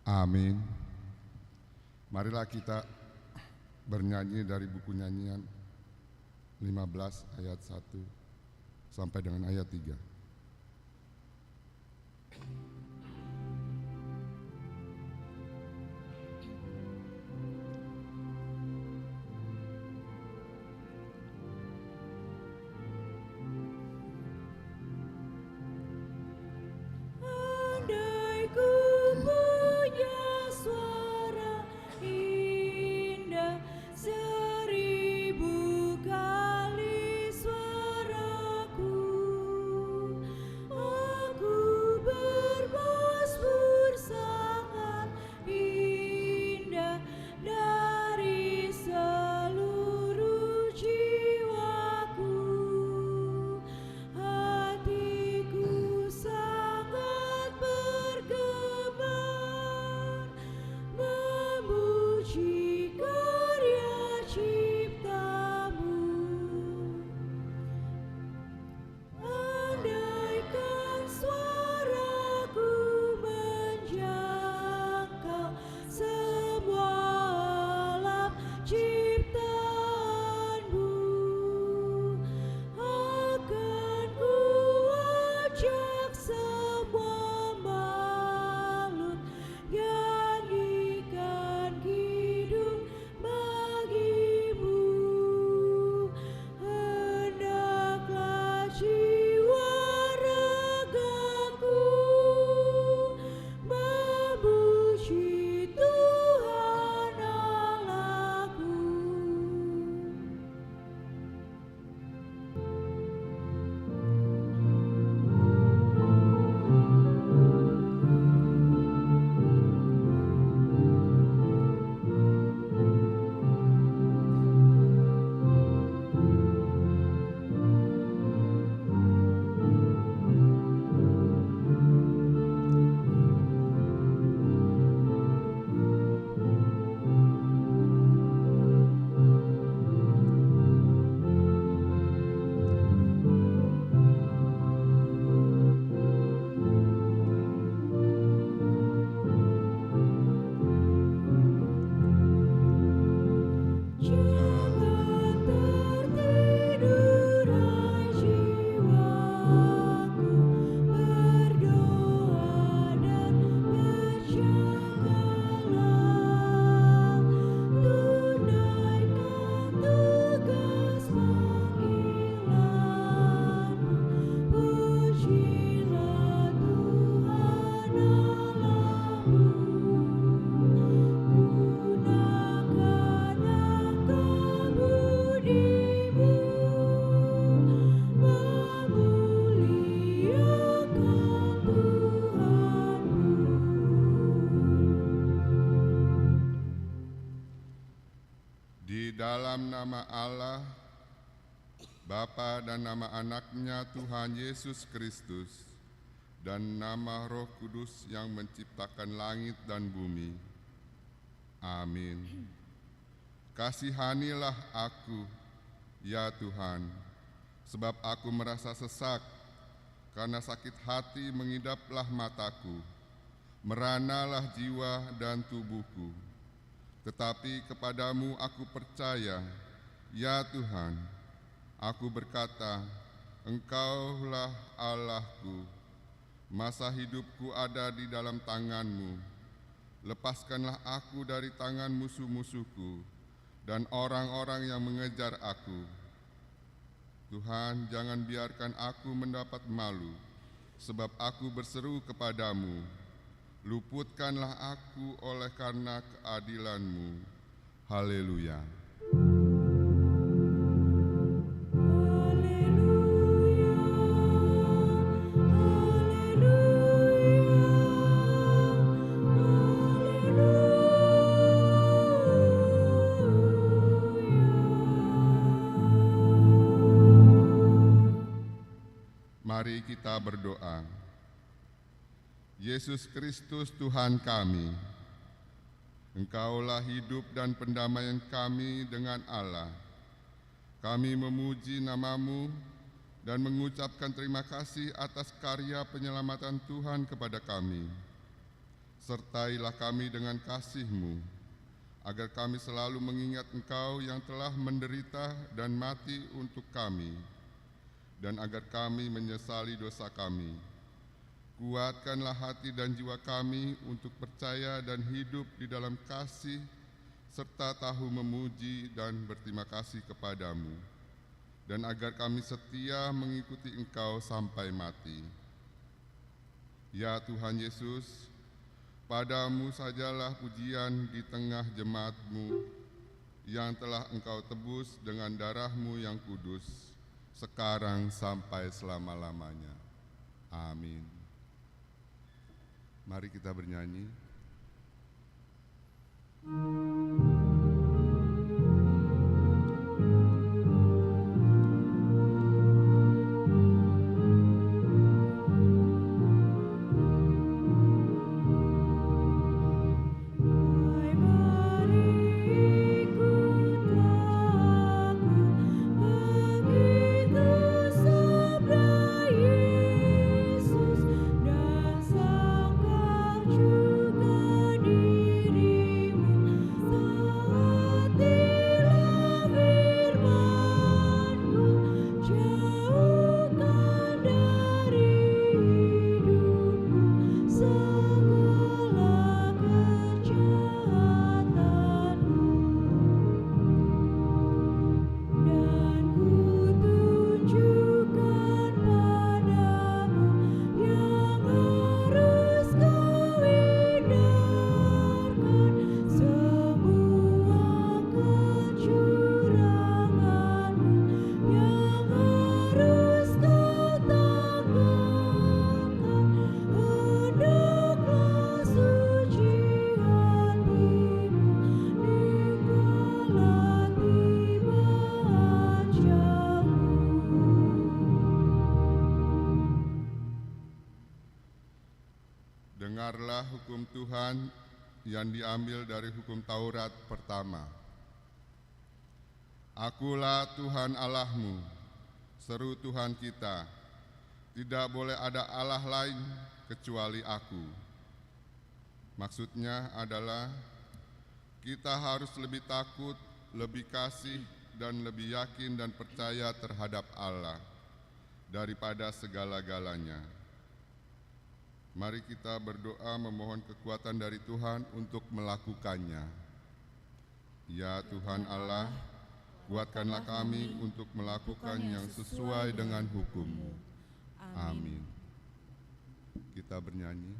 Amin. Marilah kita bernyanyi dari buku nyanyian 15 ayat 1 sampai dengan ayat 3. Dalam nama Allah, Bapa dan nama Anaknya Tuhan Yesus Kristus, dan nama Roh Kudus yang menciptakan langit dan bumi. Amin. Kasihanilah aku, ya Tuhan, sebab aku merasa sesak, karena sakit hati mengidaplah mataku, meranalah jiwa dan tubuhku. Tetapi kepadamu aku percaya, ya Tuhan. Aku berkata, Engkaulah Allahku. Masa hidupku ada di dalam tangan-Mu. Lepaskanlah aku dari tangan musuh-musuhku dan orang-orang yang mengejar aku. Tuhan, jangan biarkan aku mendapat malu, sebab aku berseru kepadamu. Luputkanlah aku oleh karena keadilan-Mu. Haleluya. Mari kita berdoa. Yesus Kristus Tuhan kami, Engkaulah hidup dan pendamaian kami dengan Allah. Kami memuji nama-Mu dan mengucapkan terima kasih atas karya penyelamatan Tuhan kepada kami. Sertailah kami dengan kasih-Mu, agar kami selalu mengingat Engkau yang telah menderita dan mati untuk kami, dan agar kami menyesali dosa kami. Kuatkanlah hati dan jiwa kami untuk percaya dan hidup di dalam kasih, serta tahu memuji dan berterima kasih kepadamu, dan agar kami setia mengikuti Engkau sampai mati. Ya Tuhan Yesus, Padamu sajalah pujian di tengah jemaat-Mu yang telah Engkau tebus dengan darah-Mu yang kudus, sekarang sampai selama-lamanya. Amin. Mari kita bernyanyi. Dengarlah hukum Tuhan yang diambil dari hukum Taurat pertama. Akulah Tuhan Allahmu, seru Tuhan kita, tidak boleh ada Allah lain kecuali Aku. Maksudnya adalah kita harus lebih takut, lebih kasih, dan lebih yakin dan percaya terhadap Allah daripada segala-galanya. Mari kita berdoa memohon kekuatan dari Tuhan untuk melakukannya. Ya Tuhan Allah, kuatkanlah kami untuk melakukan yang sesuai dengan hukum-Mu. Amin. Kita bernyanyi.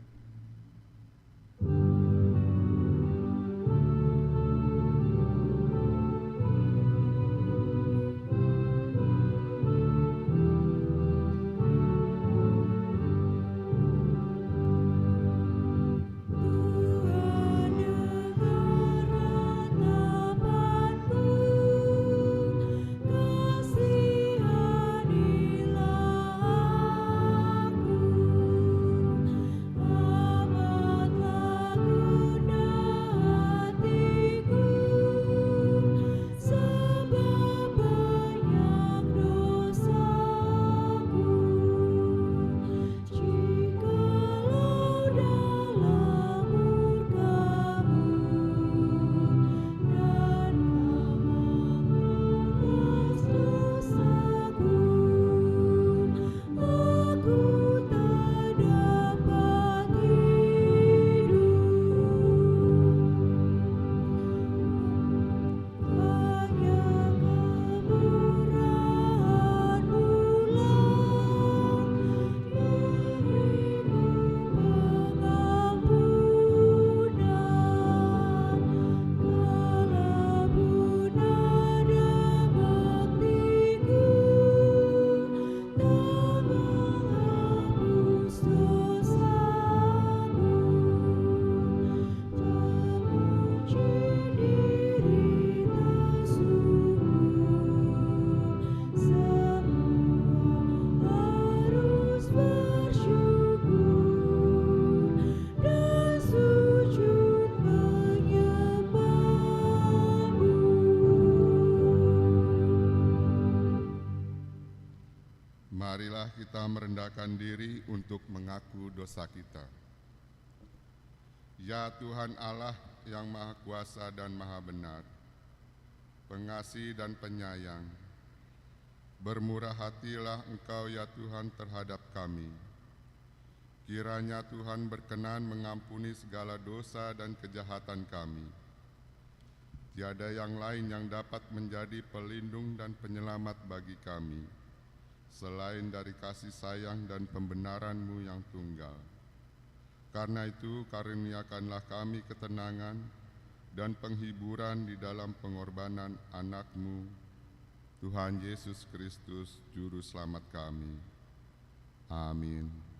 Marilah kita merendahkan diri untuk mengaku dosa kita. Ya Tuhan Allah yang Maha Kuasa dan Maha Benar, pengasih dan penyayang, bermurah hatilah Engkau ya Tuhan terhadap kami. Kiranya Tuhan berkenan mengampuni segala dosa dan kejahatan kami. Tiada yang lain yang dapat menjadi pelindung dan penyelamat bagi kami, selain dari kasih sayang dan pembenaran-Mu yang tunggal. Karena itu, karuniakanlah kami ketenangan dan penghiburan di dalam pengorbanan anak-Mu, Tuhan Yesus Kristus, Juru Selamat kami. Amin.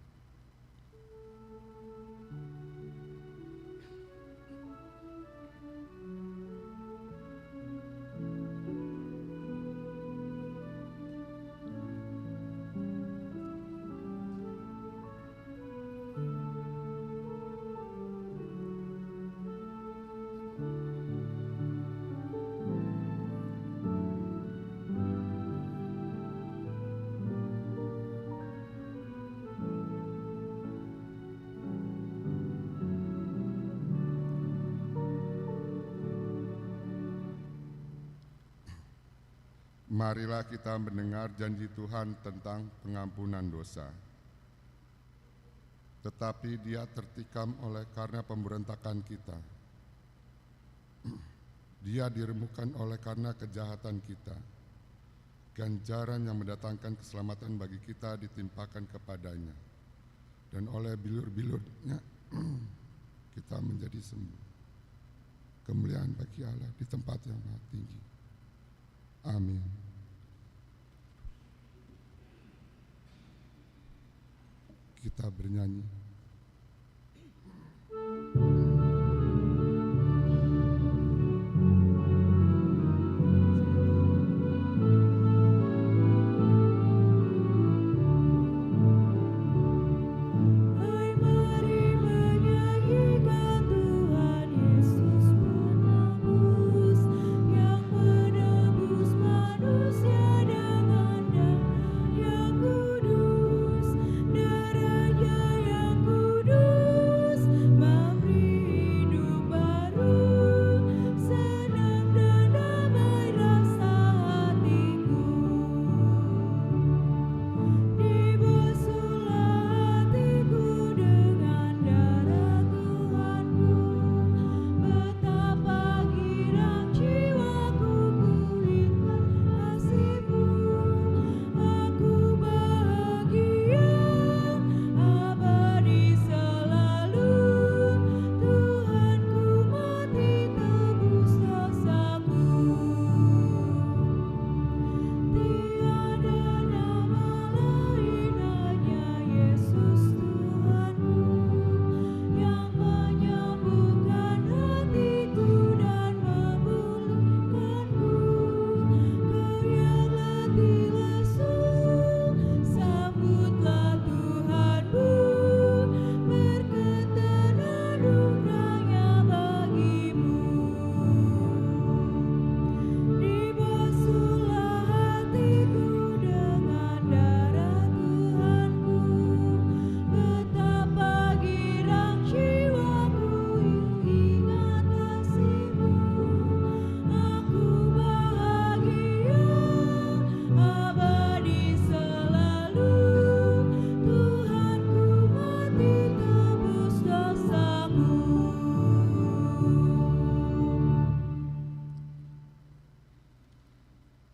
Marilah kita mendengar janji Tuhan tentang pengampunan dosa. Tetapi Dia tertikam oleh karena pemberontakan kita. Dia diremukkan oleh karena kejahatan kita. Ganjaran yang mendatangkan keselamatan bagi kita ditimpakan kepadanya. Dan oleh bilur-bilurnya kita menjadi sembuh. Kemuliaan bagi Allah di tempat yang maha tinggi. Amin. Kita bernyanyi.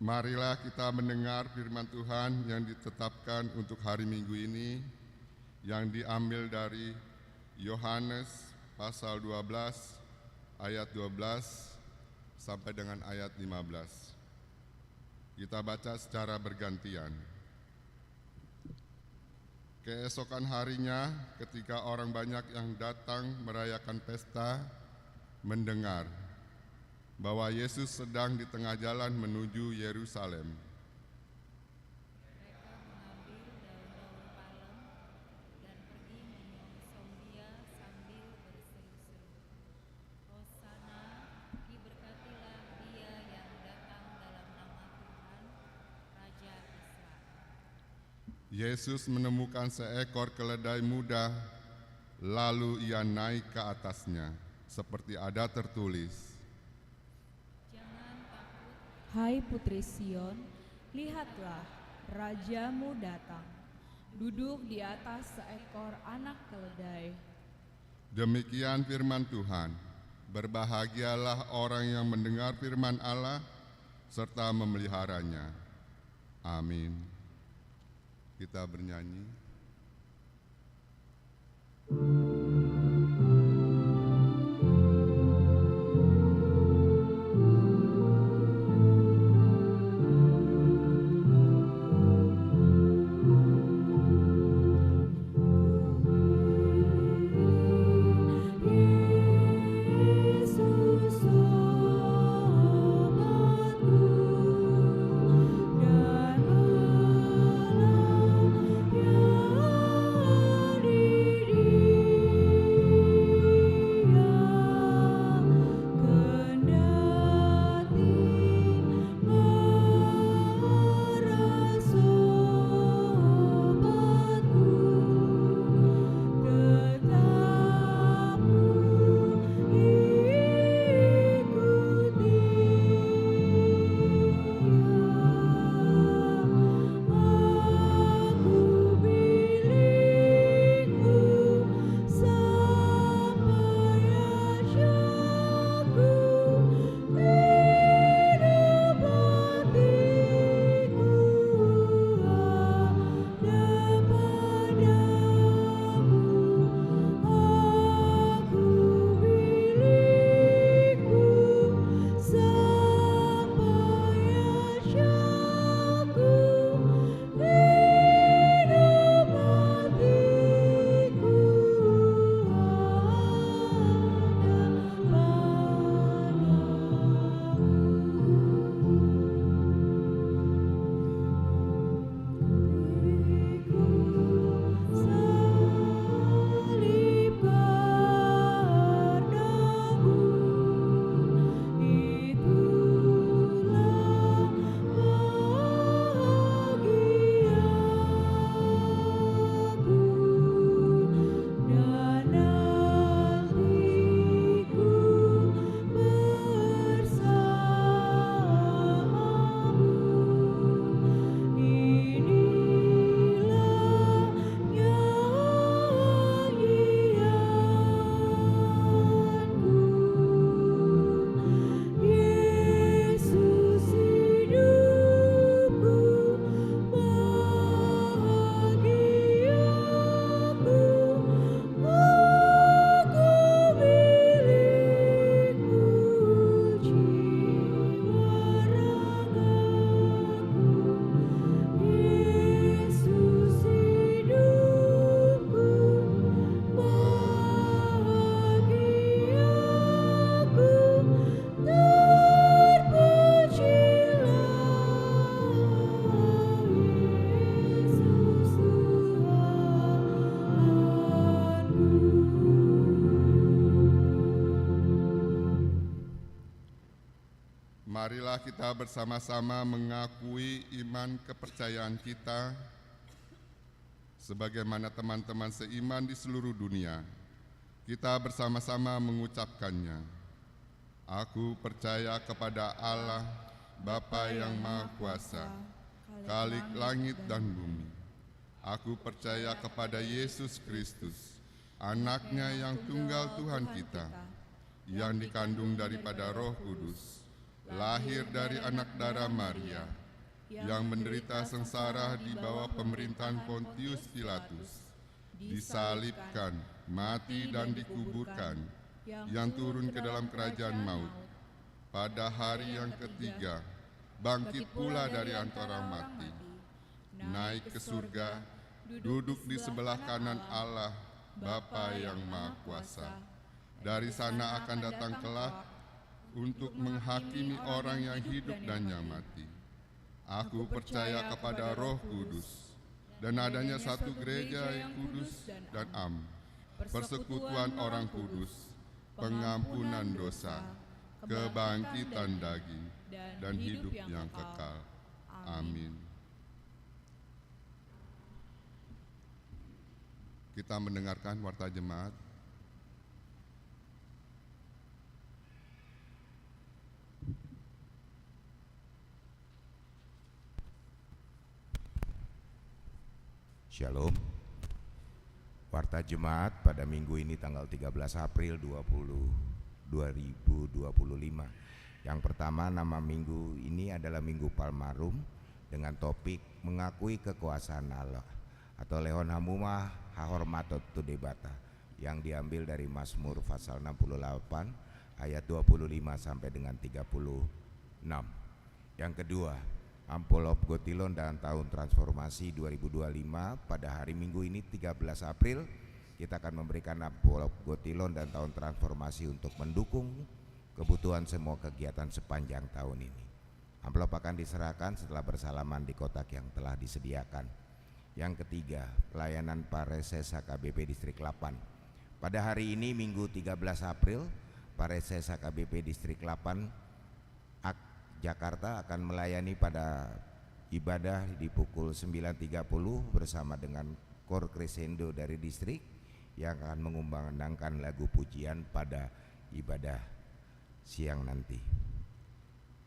Marilah kita mendengar firman Tuhan yang ditetapkan untuk hari Minggu ini, yang diambil dari Yohanes pasal 12 ayat 12 sampai dengan ayat 15. Kita baca secara bergantian. Keesokan harinya, ketika orang banyak yang datang merayakan pesta, mendengar bahwa Yesus sedang di tengah jalan menuju Yerusalem. Mereka mengambil daun-daun palem dan pergi menyongsong Dia sambil berseru-seru, Hosana, diberkatilah Dia yang datang dalam nama Tuhan, Raja Israel. Yesus menemukan seekor keledai muda, Lalu ia naik ke atasnya, seperti ada tertulis, Jangan takut, Hai Putri Sion, lihatlah, Rajamu datang, duduk di atas seekor anak keledai. demikian firman Tuhan. Berbahagialah orang yang mendengar firman Allah serta memeliharanya. Amin. Kita bernyanyi. Marilah kita bersama-sama mengakui iman kepercayaan kita sebagaimana teman-teman seiman di seluruh dunia. Kita bersama-sama mengucapkannya. Aku percaya kepada Allah, Bapa yang Maha Kuasa, Khalik langit dan bumi. Aku percaya kepada Yesus Kristus, Anak-Nya yang tunggal Tuhan kita, yang dikandung daripada Roh Kudus, lahir dari anak darah Maria, yang menderita sengsara di bawah pemerintahan Pontius Pilatus, disalibkan, mati dan dikuburkan, yang turun ke dalam kerajaan maut. Pada hari yang ketiga, bangkit pula dari antara mati, naik ke surga, duduk di sebelah kanan Allah, Bapa yang Maha Kuasa. Dari sana akan datang kelak untuk menghakimi orang yang hidup dan yang mati. Aku percaya kepada Roh Kudus dan adanya satu gereja yang kudus dan am, persekutuan orang kudus, pengampunan dosa, kebangkitan daging, dan hidup yang kekal. Amin. Kita mendengarkan warta jemaat. Shalom. Warta Jemaat pada minggu ini tanggal 13 April 2025. Yang pertama, nama minggu ini adalah Minggu Palmarum dengan topik mengakui kekuasaan Allah atau Lehon Hamumah Hahormatot Tudebata, yang diambil dari Mazmur pasal 68 ayat 25 sampai dengan 36. Yang kedua, Amplop Gotilon dan Tahun Transformasi 2025. Pada hari Minggu ini 13 April kita akan memberikan amplop Gotilon dan Tahun Transformasi untuk mendukung kebutuhan semua kegiatan sepanjang tahun ini. Amplop akan diserahkan setelah bersalaman di kotak yang telah disediakan. Yang ketiga, pelayanan Pareses HKBP Distrik 8. Pada hari ini Minggu 13 April, Pareses HKBP Distrik 8 Jakarta akan melayani pada ibadah di pukul 9.30 bersama dengan Kor Crescendo dari distrik yang akan mengumandangkan lagu pujian pada ibadah siang nanti.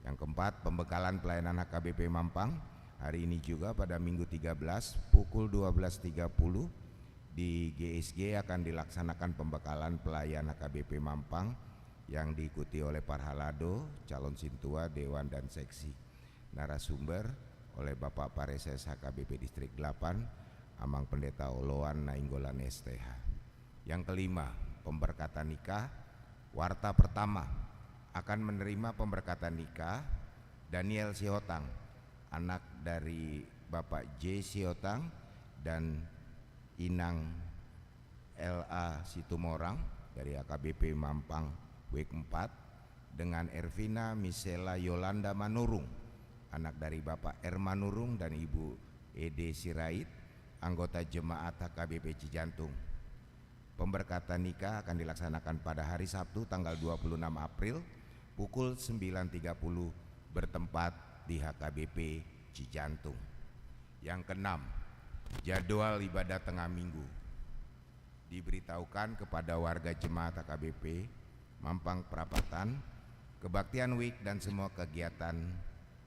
Yang keempat, pembekalan pelayanan HKBP Mampang hari ini juga pada Minggu 13 pukul 12.30 di GSG akan dilaksanakan pembekalan pelayan HKBP Mampang yang diikuti oleh Parhalado, calon sintua, dewan dan seksi. Narasumber oleh Bapak Pareses HKBP Distrik 8, Amang Pendeta Oloan Nainggolan STH. Yang kelima, pemberkatan nikah. Warta pertama akan menerima pemberkatan nikah Daniel Siotang, anak dari Bapak J Siotang dan Inang LA Situmorang dari HKBP Mampang Week 4, dengan Ervina Misela Yolanda Manurung, anak dari Bapak R Manurung dan Ibu Ede Sirait, anggota jemaat HKBP Cijantung. Pemberkatan nikah akan dilaksanakan pada hari Sabtu tanggal 26 April pukul 9.30 bertempat di HKBP Cijantung. Yang keenam, jadwal ibadah tengah minggu diberitahukan kepada warga jemaat HKBP Mampang Perapatan. Kebaktian Week dan semua kegiatan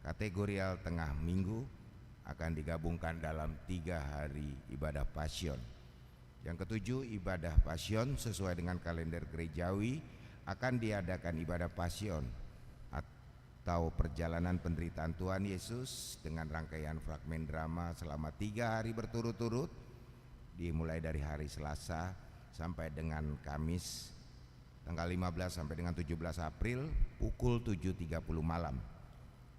kategorial tengah minggu akan digabungkan dalam 3 hari ibadah Passion. Yang ketujuh, ibadah Passion sesuai dengan kalender gerejawi akan diadakan ibadah Passion atau perjalanan penderitaan Tuhan Yesus dengan rangkaian fragmen drama selama 3 hari berturut-turut, dimulai dari hari Selasa sampai dengan Kamis tanggal 15 sampai dengan 17 April pukul 7.30 malam.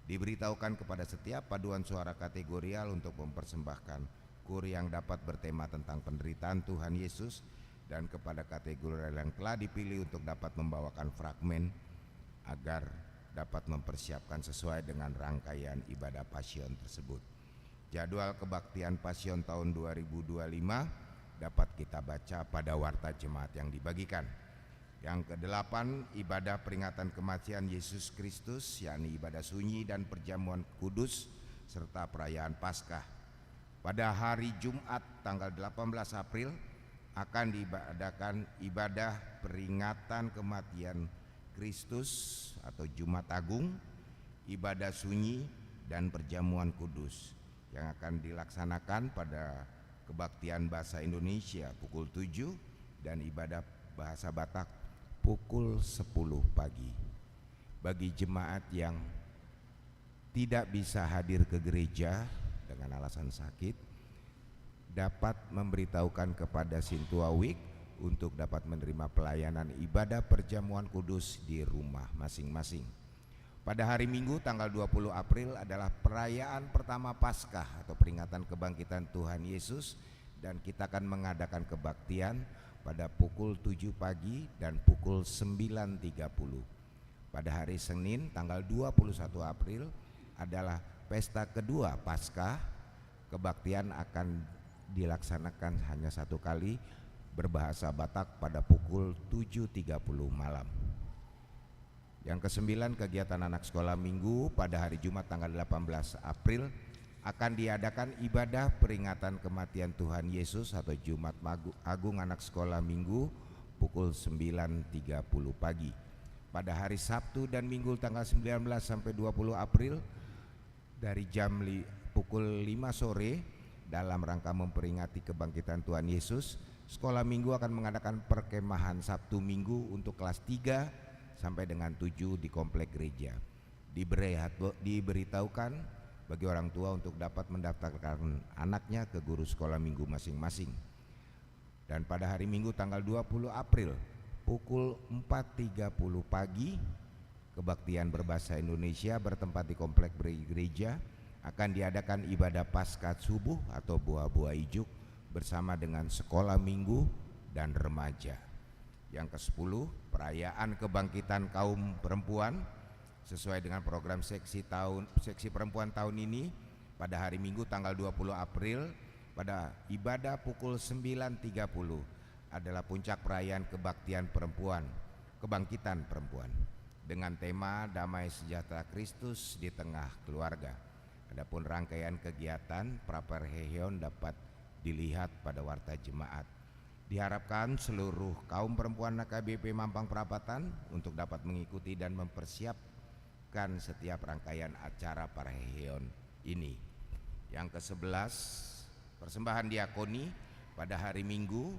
Diberitahukan kepada setiap paduan suara kategorial untuk mempersembahkan kur yang dapat bertema tentang penderitaan Tuhan Yesus, dan kepada kategorial yang telah dipilih untuk dapat membawakan fragmen agar dapat mempersiapkan sesuai dengan rangkaian ibadah Passion tersebut. Jadwal kebaktian Passion tahun 2025 dapat kita baca pada warta jemaat yang dibagikan. Yang kedelapan, ibadah peringatan kematian Yesus Kristus, yakni ibadah sunyi dan perjamuan kudus serta perayaan Paskah. Pada hari Jumat tanggal 18 April akan diadakan ibadah peringatan kematian Kristus atau Jumat Agung, ibadah sunyi dan perjamuan kudus yang akan dilaksanakan pada kebaktian bahasa Indonesia pukul 7 dan ibadah bahasa Batak pukul 10 pagi. Bagi jemaat yang tidak bisa hadir ke gereja dengan alasan sakit, dapat memberitahukan kepada Sintua Week untuk dapat menerima pelayanan ibadah perjamuan kudus di rumah masing-masing. Pada hari Minggu tanggal 20 April adalah perayaan pertama Paskah atau peringatan kebangkitan Tuhan Yesus, dan kita akan mengadakan kebaktian pada pukul 7 pagi dan pukul 9.30. Pada hari Senin tanggal 21 April adalah pesta kedua Paskah. Kebaktian akan dilaksanakan hanya 1 kali berbahasa Batak pada pukul 7.30 malam. Yang kesembilan, kegiatan anak sekolah minggu pada hari Jumat tanggal 18 April akan diadakan ibadah peringatan kematian Tuhan Yesus atau Jumat Agung Anak Sekolah Minggu pukul 9.30 pagi. Pada hari Sabtu dan Minggu tanggal 19 sampai 20 April dari pukul 5 sore dalam rangka memperingati kebangkitan Tuhan Yesus, Sekolah Minggu akan mengadakan perkemahan Sabtu Minggu untuk kelas 3 sampai dengan 7 di komplek gereja. Diberitahukan bagi orang tua untuk dapat mendaftarkan anaknya ke guru sekolah minggu masing-masing. Dan pada hari Minggu tanggal 20 April pukul 4.30 pagi, kebaktian berbahasa Indonesia bertempat di komplek gereja akan diadakan ibadah Paskah subuh atau buah-buah ijuk bersama dengan sekolah minggu dan remaja. Yang ke-10, perayaan kebangkitan kaum perempuan sesuai dengan program seksi perempuan tahun ini pada hari Minggu tanggal 20 April pada ibadah pukul 9.30 adalah puncak perayaan kebangkitan perempuan dengan tema Damai Sejahtera Kristus di Tengah Keluarga. Adapun rangkaian kegiatan praperheyon dapat dilihat pada warta jemaat. Diharapkan seluruh kaum perempuan AKBP Mampang Perapatan untuk dapat mengikuti dan mempersiapkan setiap rangkaian acara parheyon ini. Yang ke-11, persembahan diakoni pada hari Minggu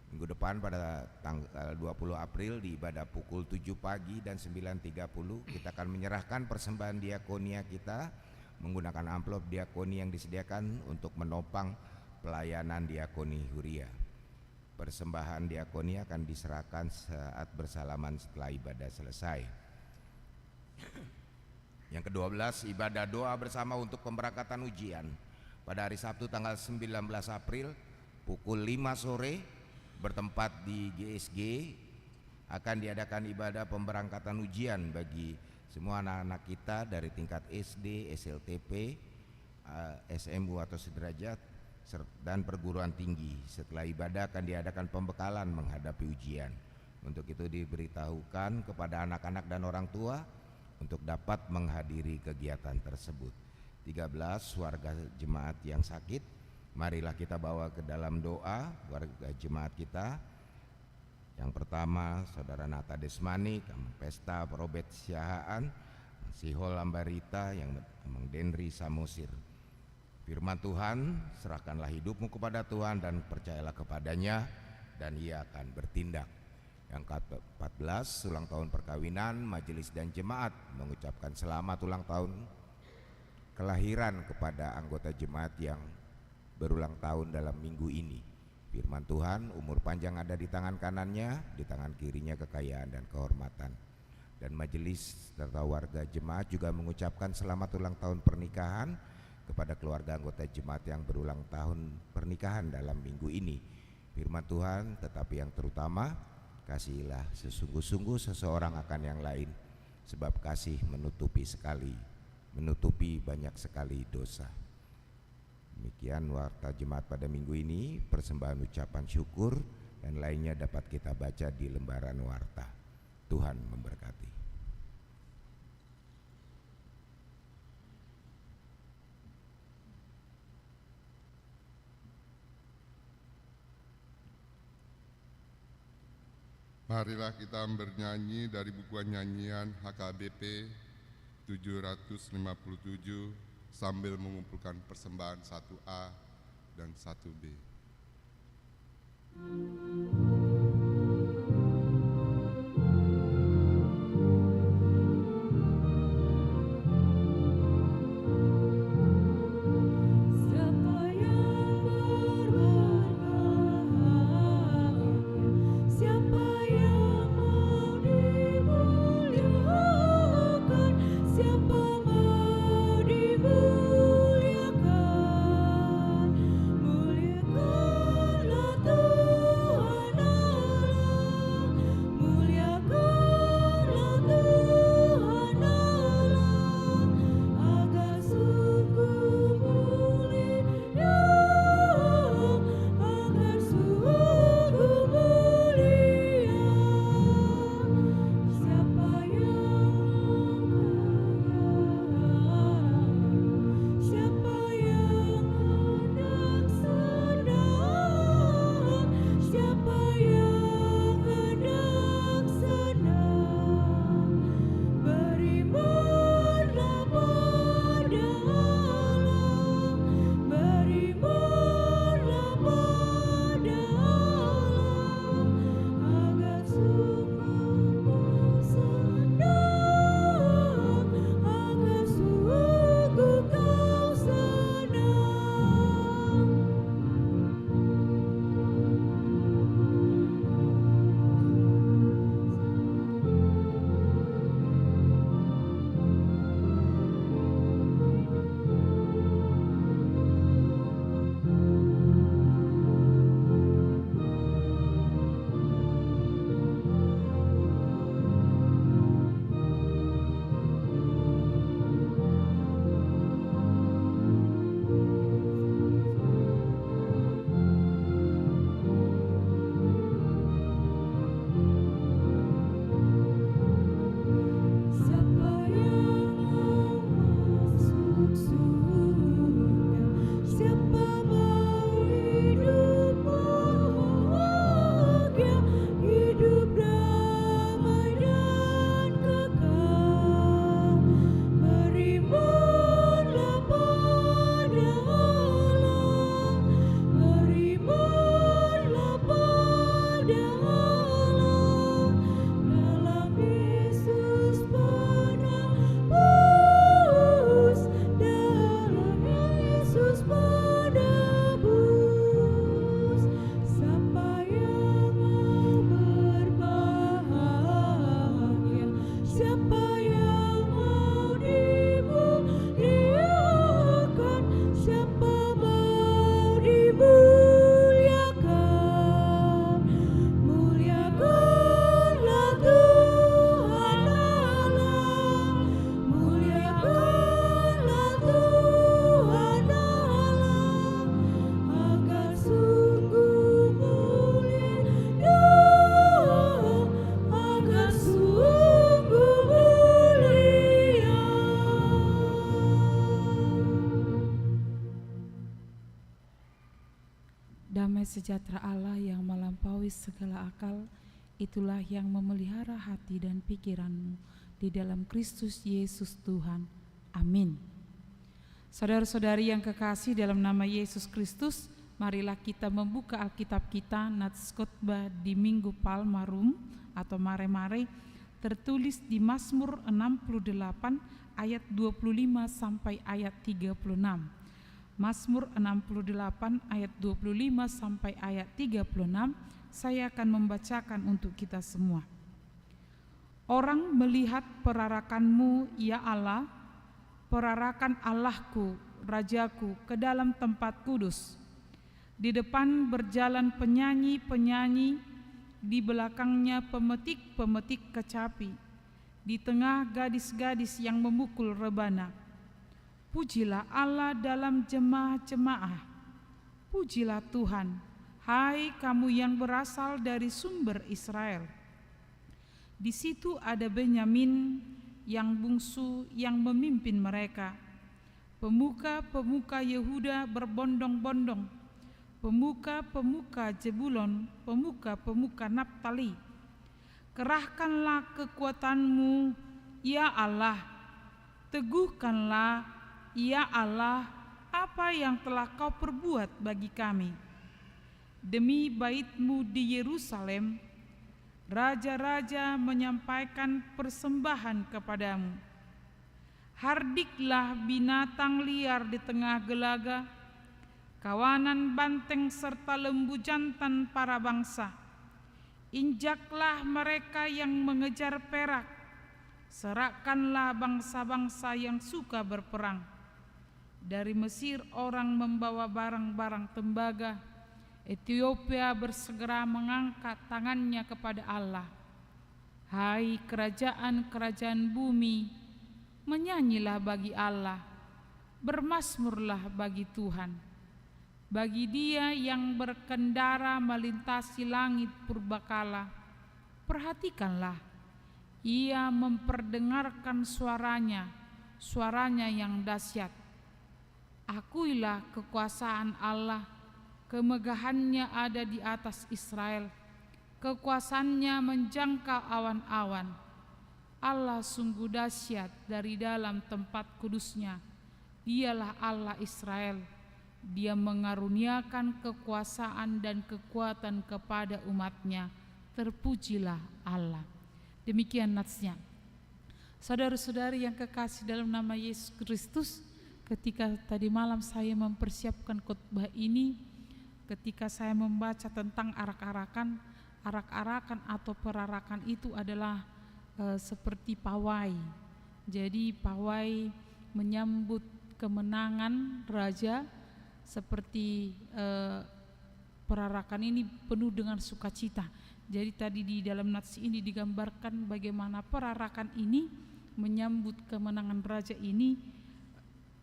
depan pada tanggal 20 April di ibadah pukul 7 pagi dan 9.30 kita akan menyerahkan persembahan diakonia kita menggunakan amplop diakoni yang disediakan untuk menopang pelayanan diakoni Huria. Persembahan diakoni akan diserahkan saat bersalaman setelah ibadah selesai. Yang ke-12, ibadah doa bersama untuk pemberangkatan ujian pada hari Sabtu tanggal 19 April pukul 5 sore bertempat di GSG akan diadakan ibadah pemberangkatan ujian bagi semua anak-anak kita dari tingkat SD, SLTP, SMU atau sederajat dan perguruan tinggi. Setelah ibadah akan diadakan pembekalan menghadapi ujian. Untuk itu diberitahukan kepada anak-anak dan orang tua untuk dapat menghadiri kegiatan tersebut. 13, warga jemaat yang sakit, marilah kita bawa ke dalam doa warga jemaat kita. Yang pertama, Saudara Nata Desmani, Pesta Robert Siahaan, Sihol Ambarita, yang Denri Samosir. Firman Tuhan, serahkanlah hidupmu kepada Tuhan dan percayalah kepadanya dan ia akan bertindak. Yang ke-14, ulang tahun perkawinan, majelis dan jemaat mengucapkan selamat ulang tahun kelahiran kepada anggota jemaat yang berulang tahun dalam minggu ini. Firman Tuhan, umur panjang ada di tangan kanannya, di tangan kirinya kekayaan dan kehormatan. Dan majelis serta warga jemaat juga mengucapkan selamat ulang tahun pernikahan kepada keluarga anggota jemaat yang berulang tahun pernikahan dalam minggu ini. Firman Tuhan, tetapi yang terutama, kasihilah sesungguh-sungguh seseorang akan yang lain, sebab kasih menutupi banyak sekali dosa. Demikian warta jemaat pada minggu ini, persembahan ucapan syukur dan lainnya dapat kita baca di lembaran warta. Tuhan memberkati. Marilah kita bernyanyi dari buku nyanyian HKBP 757 sambil mengumpulkan persembahan 1A dan 1B. Muliakanlah Tuhan Damai sejahtera Allah yang melampaui segala akal, itulah yang memelihara hati dan pikiranmu di dalam Kristus Yesus Tuhan. Amin. Saudara-saudari yang kekasih dalam nama Yesus Kristus, marilah kita membuka Alkitab kita, Nats Khotbah di Minggu Palmarum atau Mare-Mare, tertulis di Mazmur 68 ayat 25 sampai ayat 36. Mazmur 68 ayat 25 sampai ayat 36, saya akan membacakan untuk kita semua. Orang melihat perarakanmu, ya Allah, perarakan Allahku, Rajaku, ke dalam tempat kudus. Di depan berjalan penyanyi-penyanyi, di belakangnya pemetik-pemetik kecapi, di tengah gadis-gadis yang memukul rebana. Pujilah Allah dalam jemaah-jemaah, pujilah Tuhan, hai kamu yang berasal dari sumber Israel. Di situ ada Benyamin yang bungsu yang memimpin mereka. Pemuka-pemuka Yehuda berbondong-bondong, pemuka-pemuka Zebulon, pemuka-pemuka Naptali. Kerahkanlah kekuatanmu, ya Allah, teguhkanlah, ya Allah, apa yang telah kau perbuat bagi kami. Demi bait-Mu di Yerusalem, raja-raja menyampaikan persembahan kepadamu. Hardiklah binatang liar di tengah gelaga, kawanan banteng serta lembu jantan para bangsa. Injaklah mereka yang mengejar perak, serakkanlah bangsa-bangsa yang suka berperang. Dari Mesir orang membawa barang-barang tembaga, Ethiopia bersegera mengangkat tangannya kepada Allah. Hai kerajaan-kerajaan bumi, menyanyilah bagi Allah, bermazmurlah bagi Tuhan. Bagi Dia yang berkendara melintasi langit purbakala, perhatikanlah, Ia memperdengarkan suaranya, suaranya yang dahsyat. Akuilah kekuasaan Allah, kemegahannya ada di atas Israel, kekuasaannya menjangkau awan-awan. Allah sungguh dahsyat dari dalam tempat kudusnya. Dialah Allah Israel. Dia mengaruniakan kekuasaan dan kekuatan kepada umatnya. Terpujilah Allah. Demikian natsnya. Saudara-saudari yang kekasih dalam nama Yesus Kristus, ketika tadi malam saya mempersiapkan khotbah ini, ketika saya membaca tentang arak-arakan atau perarakan itu adalah seperti pawai. Jadi pawai menyambut kemenangan raja, seperti perarakan ini penuh dengan sukacita. Jadi tadi di dalam nats ini digambarkan bagaimana perarakan ini menyambut kemenangan raja ini.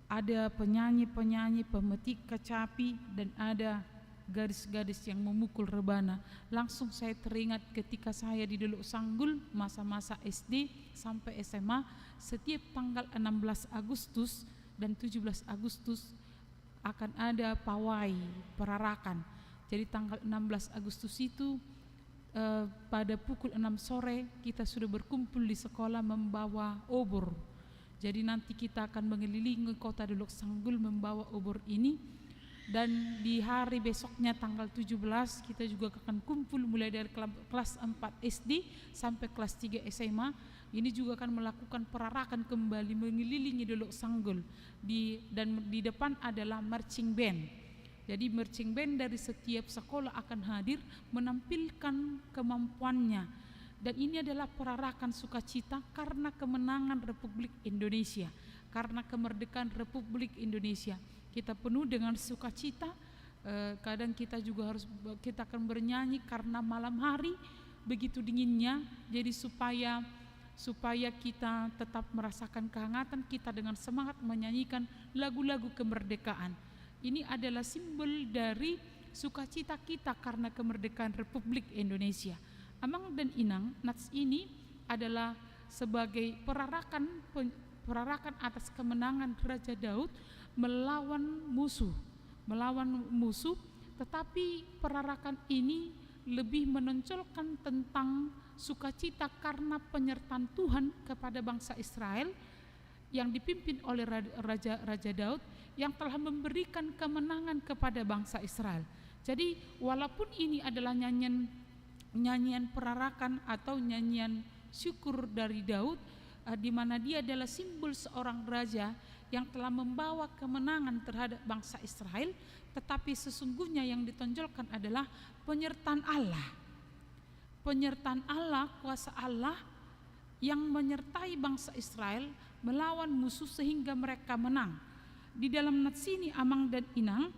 Ada penyanyi-penyanyi, pemetik kecapi, dan ada gadis-gadis yang memukul rebana. Langsung saya teringat ketika saya di Delok Sanggul masa-masa SD sampai SMA, setiap tanggal 16 Agustus dan 17 Agustus akan ada pawai perarakan. Jadi tanggal 16 Agustus itu pada pukul 6 sore kita sudah berkumpul di sekolah membawa obor. Jadi nanti kita akan mengelilingi kota Delok Sanggul membawa obor ini. Dan di hari besoknya tanggal 17 kita juga akan kumpul mulai dari kelas 4 SD sampai kelas 3 SMA. Ini juga akan melakukan perarakan kembali mengelilingi Delok Sanggul. Dan di depan adalah marching band. Jadi marching band dari setiap sekolah akan hadir menampilkan kemampuannya. Dan ini adalah perarakan sukacita karena kemenangan Republik Indonesia, karena kemerdekaan Republik Indonesia. Kita penuh dengan sukacita. Kadang kita juga kita akan bernyanyi karena malam hari begitu dinginnya. Jadi supaya kita tetap merasakan kehangatan, kita dengan semangat menyanyikan lagu-lagu kemerdekaan. Ini adalah simbol dari sukacita kita karena kemerdekaan Republik Indonesia. Amang dan Inang, nats ini adalah sebagai perarakan atas kemenangan Raja Daud melawan musuh tetapi perarakan ini lebih menonjolkan tentang sukacita karena penyertaan Tuhan kepada bangsa Israel yang dipimpin oleh Raja Daud yang telah memberikan kemenangan kepada bangsa Israel. Jadi walaupun ini adalah nyanyian perarakan atau nyanyian syukur dari Daud, di mana dia adalah simbol seorang raja yang telah membawa kemenangan terhadap bangsa Israel, tetapi sesungguhnya yang ditonjolkan adalah penyertaan Allah. Penyertaan Allah, kuasa Allah yang menyertai bangsa Israel melawan musuh sehingga mereka menang. Di dalam nats ini Amang dan Inang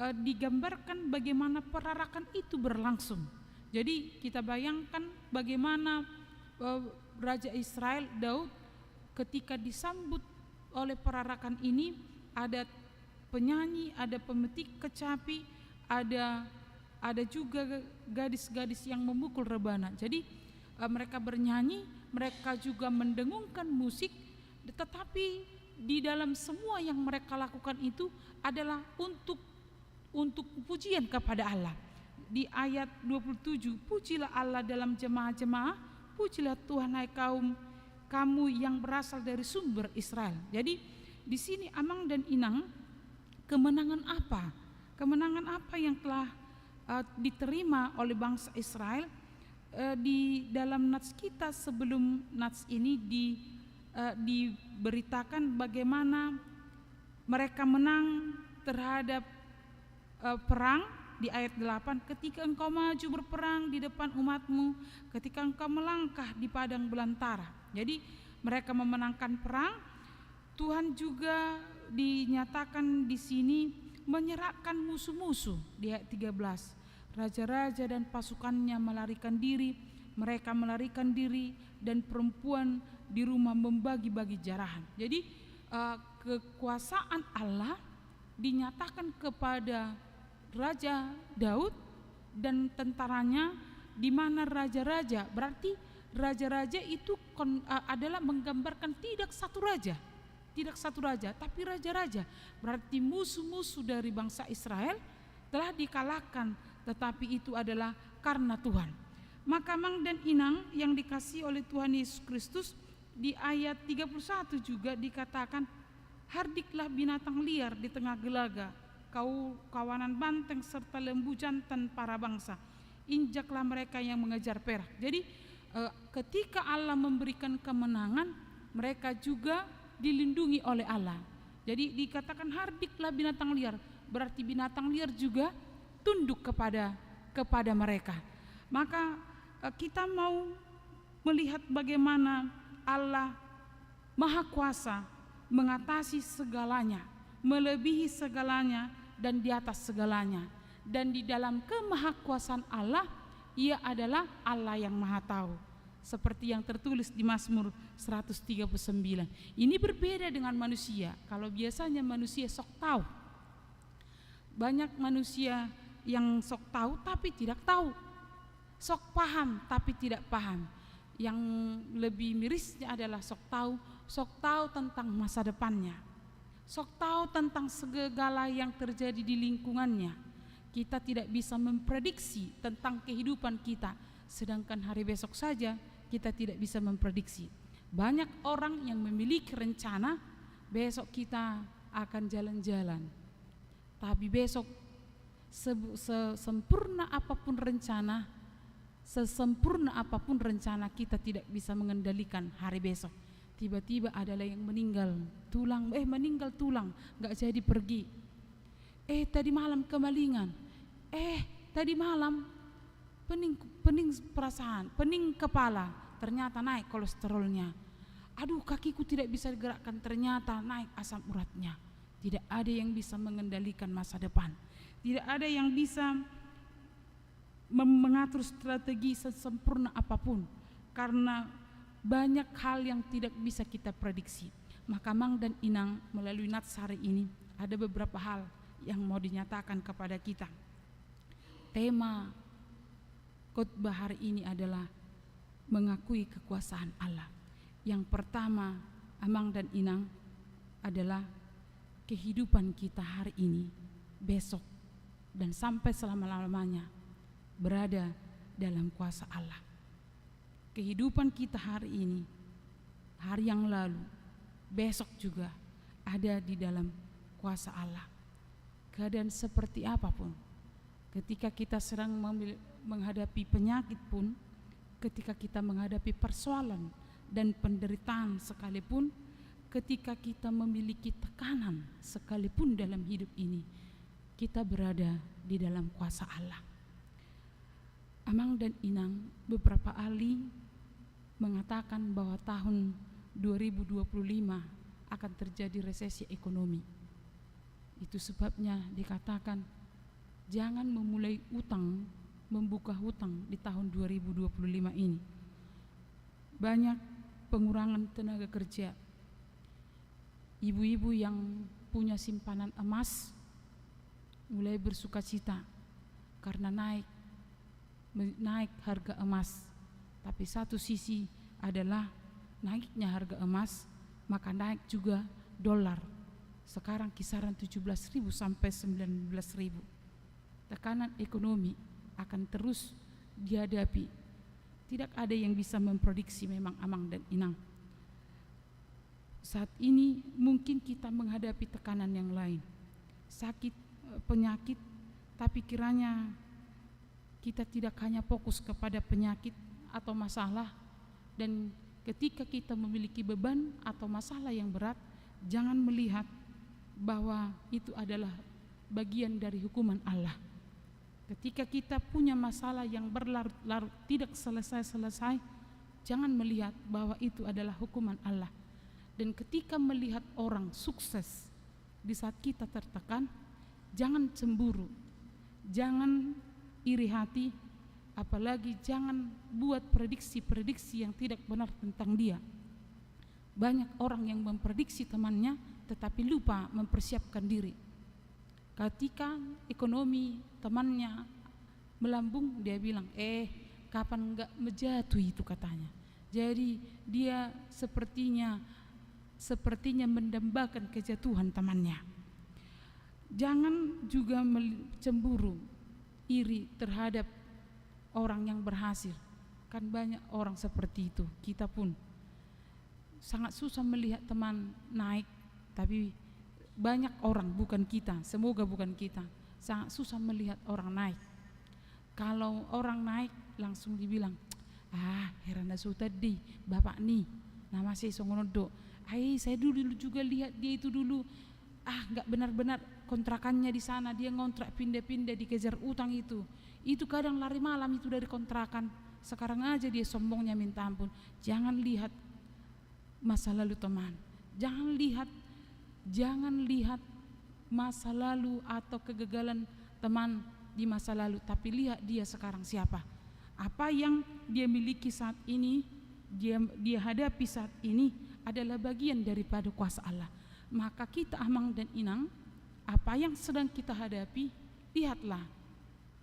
digambarkan bagaimana perarakan itu berlangsung. Jadi kita bayangkan bagaimana Raja Israel Daud ketika disambut oleh perarakan ini, ada penyanyi, ada pemetik kecapi, ada juga gadis-gadis yang memukul rebana. Jadi mereka bernyanyi, mereka juga mendengungkan musik, tetapi di dalam semua yang mereka lakukan itu adalah untuk pujian kepada Allah. Di ayat 27, pujilah Allah dalam jemaah-jemaah, pujilah Tuhan hai kamu yang berasal dari sumber Israel. Jadi di sini Amang dan Inang, kemenangan apa? Kemenangan apa yang telah diterima oleh bangsa Israel? Di dalam nats kita sebelum nats ini diberitakan bagaimana mereka menang terhadap perang. Di ayat 8, ketika engkau maju berperang di depan umatmu, ketika engkau melangkah di padang belantara. Jadi mereka memenangkan perang. Tuhan juga dinyatakan di sini menyerahkan musuh-musuh. Di ayat 13, raja-raja dan pasukannya melarikan diri, mereka melarikan diri, dan perempuan di rumah membagi-bagi jarahan. Jadi kekuasaan Allah dinyatakan kepada Raja Daud dan tentaranya, di mana raja-raja, berarti raja-raja itu adalah menggambarkan tidak satu raja, tapi raja-raja. Berarti musuh-musuh dari bangsa Israel telah dikalahkan, tetapi itu adalah karena Tuhan. Maka Amang dan Inang yang dikasihi oleh Tuhan Yesus Kristus, di ayat 31 juga dikatakan, hardiklah binatang liar di tengah gelaga, kau kawanan banteng serta lembu jantan para bangsa, injaklah mereka yang mengejar perak. Jadi ketika Allah memberikan kemenangan, mereka juga dilindungi oleh Allah. Jadi dikatakan hardiklah binatang liar, berarti binatang liar juga tunduk kepada mereka. Maka kita mau melihat bagaimana Allah Maha Kuasa mengatasi segalanya, melebihi segalanya, dan di atas segalanya. Dan di dalam kemahakuasaan Allah, Ia adalah Allah yang Maha Tahu, seperti yang tertulis di Mazmur 139. Ini berbeda dengan manusia. Kalau biasanya manusia sok tahu, banyak manusia yang sok tahu tapi tidak tahu, sok paham tapi tidak paham. Yang lebih mirisnya adalah sok tahu tentang masa depannya, sok tahu tentang segala yang terjadi di lingkungannya. Kita tidak bisa memprediksi tentang kehidupan kita, sedangkan hari besok saja kita tidak bisa memprediksi. Banyak orang yang memiliki rencana, besok kita akan jalan-jalan, tapi besok sesempurna apapun rencana, kita tidak bisa mengendalikan hari besok. Tiba-tiba adalah yang meninggal tulang, nggak jadi pergi. Tadi malam kemalingan, tadi malam pening perasaan, pening kepala, ternyata naik kolesterolnya. Aduh, kakiku tidak bisa digerakkan, ternyata naik asam uratnya. Tidak ada yang bisa mengendalikan masa depan. Tidak ada yang bisa mengatur strategi sesempurna apapun, karena banyak hal yang tidak bisa kita prediksi. Maka Amang dan Inang melalui nats hari ini ada beberapa hal yang mau dinyatakan kepada kita. Tema khotbah hari ini adalah mengakui kekuasaan Allah. Yang pertama, Amang dan Inang, adalah kehidupan kita hari ini, besok dan sampai selama-lamanya berada dalam kuasa Allah. Kehidupan kita hari ini, hari yang lalu, besok juga ada di dalam kuasa Allah. Keadaan seperti apapun, ketika kita sedang menghadapi penyakit pun, ketika kita menghadapi persoalan dan penderitaan sekalipun, ketika kita memiliki tekanan sekalipun dalam hidup ini, kita berada di dalam kuasa Allah. Amang dan Inang, beberapa ahli mengatakan bahwa tahun 2025 akan terjadi resesi ekonomi. Itu sebabnya dikatakan jangan memulai membuka hutang di tahun 2025 ini. Banyak pengurangan tenaga kerja. Ibu-ibu yang punya simpanan emas mulai bersukacita karena naik harga emas. Tapi satu sisi adalah naiknya harga emas, maka naik juga dolar. Sekarang kisaran 17.000 sampai 19.000. Tekanan ekonomi akan terus dihadapi. Tidak ada yang bisa memprediksi memang Amang dan Inang. Saat ini mungkin kita menghadapi tekanan yang lain, sakit, penyakit, tapi kiranya kita tidak hanya fokus kepada penyakit atau masalah, dan ketika kita memiliki beban atau masalah yang berat, jangan melihat bahwa itu adalah bagian dari hukuman Allah. Ketika kita punya masalah yang berlarut-larut tidak selesai-selesai, jangan melihat bahwa itu adalah hukuman Allah. Dan ketika melihat orang sukses di saat kita tertekan, jangan cemburu, jangan iri hati, apalagi jangan buat prediksi-prediksi yang tidak benar tentang dia. Banyak orang yang memprediksi temannya tetapi lupa mempersiapkan diri. Ketika ekonomi temannya melambung, dia bilang, kapan enggak menjatuh itu katanya. Jadi dia sepertinya mendambakan kejatuhan temannya. Jangan juga cemburu, iri terhadap orang yang berhasil. Kan banyak orang seperti itu. Kita pun sangat susah melihat teman naik, tapi banyak orang, bukan kita, semoga bukan kita, sangat susah melihat orang naik. Kalau orang naik langsung dibilang, herana su tadi bapak nih nama saya songonodo, saya dulu juga lihat dia itu dulu, nggak benar-benar kontrakannya di sana, dia ngontrak pindah-pindah, dikejar utang itu kadang lari malam itu dari kontrakan. Sekarang aja dia sombongnya minta ampun. Jangan lihat masa lalu teman, jangan lihat masa lalu atau kegagalan teman di masa lalu, tapi lihat dia sekarang siapa. Apa yang dia miliki saat ini, dia hadapi saat ini adalah bagian daripada kuasa Allah. Maka kita Amang dan Inang, apa yang sedang kita hadapi, lihatlah,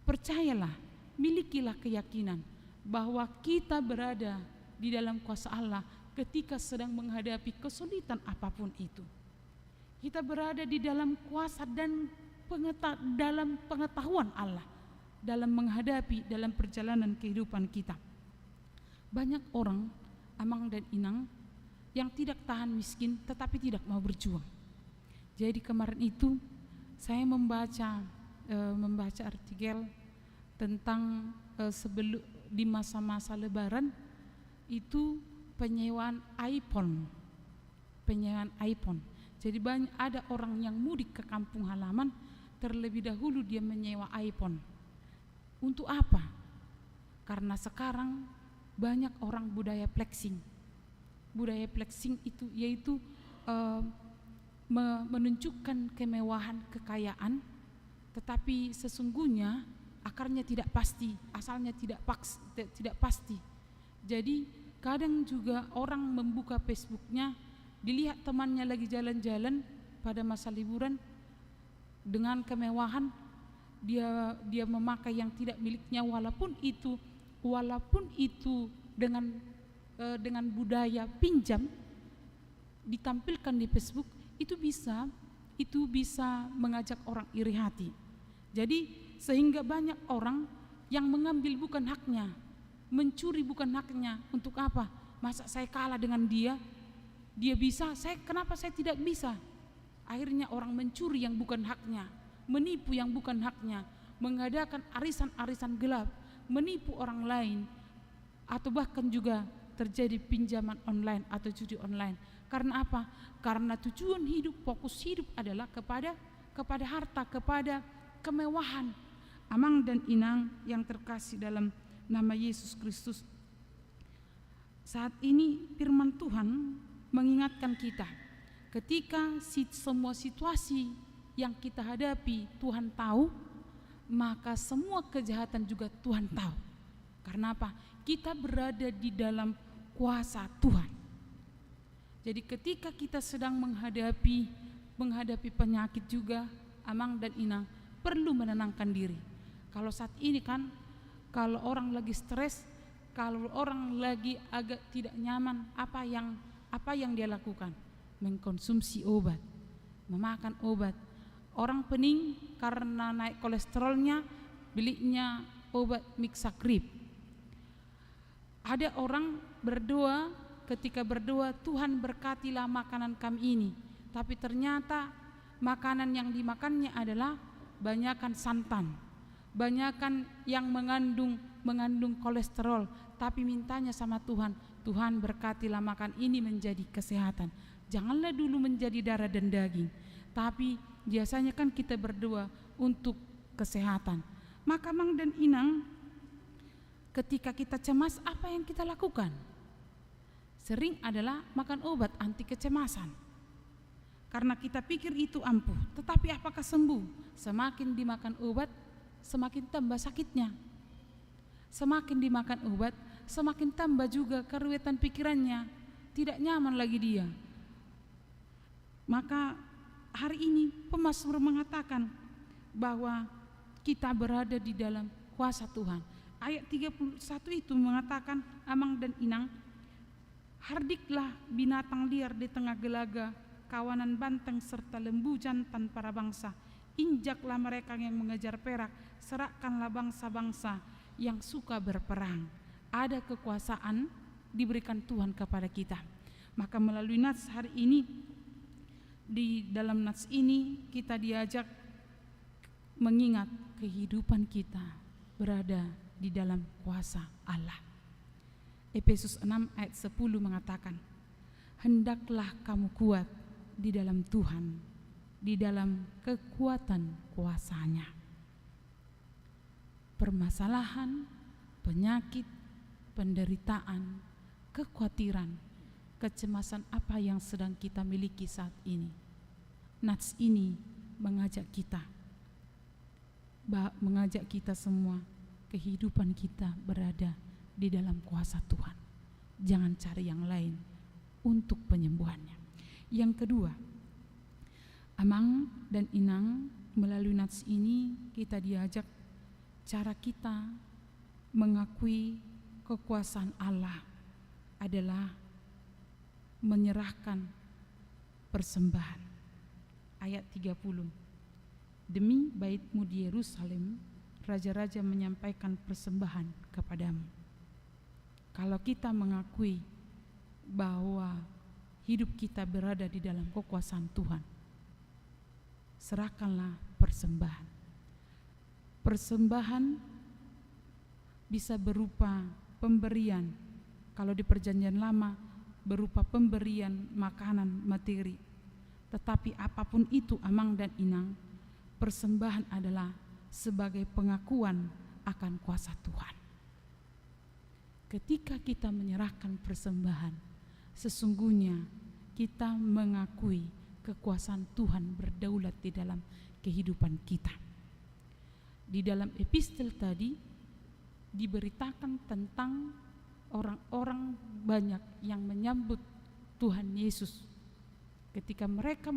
percayalah, milikilah keyakinan bahwa kita berada di dalam kuasa Allah ketika sedang menghadapi kesulitan apapun itu. Kita berada di dalam kuasa dan dalam pengetahuan Allah dalam menghadapi dalam perjalanan kehidupan kita. Banyak orang Amang dan Inang yang tidak tahan miskin tetapi tidak mau berjuang. Jadi kemarin itu saya membaca artikel tentang sebelum di masa-masa Lebaran itu penyewaan iPhone. Jadi ada orang yang mudik ke kampung halaman, terlebih dahulu dia menyewa iPhone. Untuk apa? Karena sekarang banyak orang budaya flexing. Budaya flexing itu yaitu menunjukkan kemewahan, kekayaan, tetapi sesungguhnya akarnya tidak pasti, asalnya tidak pasti. Jadi kadang juga orang membuka Facebooknya, dilihat temannya lagi jalan-jalan pada masa liburan dengan kemewahan, dia memakai yang tidak miliknya, walaupun itu dengan budaya pinjam ditampilkan di Facebook, itu bisa mengajak orang iri hati. Jadi sehingga banyak orang yang mengambil bukan haknya, mencuri bukan haknya. Untuk apa? Masa saya kalah dengan dia? Dia bisa, kenapa saya tidak bisa? Akhirnya orang mencuri yang bukan haknya, menipu yang bukan haknya, mengadakan arisan-arisan gelap, menipu orang lain, atau bahkan juga terjadi pinjaman online atau judi online. Karena apa? Karena tujuan hidup, fokus hidup adalah kepada harta, kepada kemewahan. Amang dan Inang yang terkasih dalam nama Yesus Kristus, saat ini firman Tuhan mengingatkan kita, ketika semua situasi yang kita hadapi Tuhan tahu, maka semua kejahatan juga Tuhan tahu. Karena apa? Kita berada di dalam kuasa Tuhan. Jadi ketika kita sedang menghadapi penyakit juga, Amang dan Inang perlu menenangkan diri. Kalau saat ini kan, kalau orang lagi stres, kalau orang lagi agak tidak nyaman, apa yang dia lakukan? Mengkonsumsi obat, memakan obat. Orang pening karena naik kolesterolnya, belinya obat Mixagrip. Ada orang berdoa, ketika berdoa, Tuhan berkatilah makanan kami ini, tapi ternyata makanan yang dimakannya adalah banyakan santan, banyakan yang mengandung kolesterol, tapi mintanya sama Tuhan, Tuhan berkatilah makan ini menjadi kesehatan. Janganlah dulu menjadi darah dan daging, tapi biasanya kan kita berdoa untuk kesehatan. Maka Mang dan Inang, ketika kita cemas, apa yang kita lakukan? Sering adalah makan obat anti kecemasan. Karena kita pikir itu ampuh, tetapi apakah sembuh? Semakin dimakan obat, semakin tambah sakitnya. Semakin dimakan obat, semakin tambah juga keruwetan pikirannya, tidak nyaman lagi dia. Maka hari ini pemazmur mengatakan bahwa kita berada di dalam kuasa Tuhan. Ayat 31 itu mengatakan, Amang dan Inang, hardiklah binatang liar di tengah gelaga, kawanan banteng serta lembu jantan para bangsa. Injaklah mereka yang mengejar perak, serahkanlah bangsa-bangsa yang suka berperang. Ada kekuasaan diberikan Tuhan kepada kita. Maka melalui nats hari ini, di dalam nats ini kita diajak mengingat kehidupan kita berada di dalam kuasa Allah. Efesus 6 ayat 10 mengatakan, hendaklah kamu kuat di dalam Tuhan, di dalam kekuatan kuasa-Nya. Permasalahan, penyakit, penderitaan, kekhawatiran, kecemasan apa yang sedang kita miliki saat ini, nats ini mengajak kita semua, kehidupan kita berada di dalam kuasa Tuhan. Jangan cari yang lain untuk penyembuhannya. Yang kedua, Amang dan Inang, melalui nats ini kita diajak cara kita mengakui kekuasaan Allah adalah menyerahkan persembahan. Ayat 30, demi bait-Mu di Yerusalem, raja-raja menyampaikan persembahan kepadamu. Kalau kita mengakui bahwa hidup kita berada di dalam kekuasaan Tuhan, serahkanlah persembahan. Persembahan bisa berupa pemberian. Kalau di Perjanjian Lama berupa pemberian makanan materi. Tetapi apapun itu, Amang dan Inang, persembahan adalah sebagai pengakuan akan kuasa Tuhan. Ketika kita menyerahkan persembahan, sesungguhnya kita mengakui kekuasaan Tuhan berdaulat di dalam kehidupan kita. Di dalam epistel tadi diberitakan tentang orang-orang banyak yang menyambut Tuhan Yesus. Ketika mereka